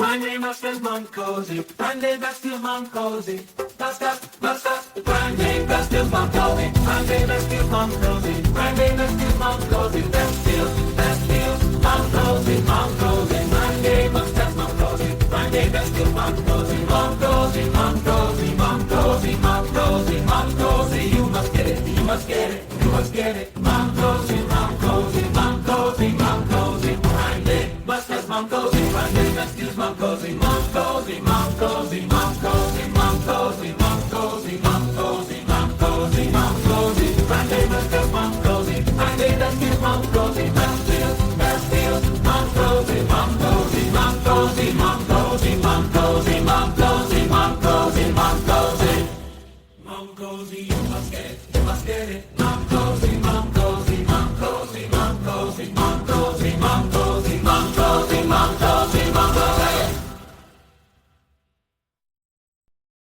Grande Masters Mancosi, Grande Vestil Mancosi, Basta, Grande Vestil Mancosi, Grande Vestil Mancosi, Grande Vestil Mancosi, Vestil Mancosi, Grande Masters Mancosi, Grande Vestil Mancosi, Mancosi, you must get it, you must get it, you must get it, Mancosi, Grande Masters Mancosi, Grande Vestil Mancosi, Grande Masters Mancosi, Grande Vestil Mancosi,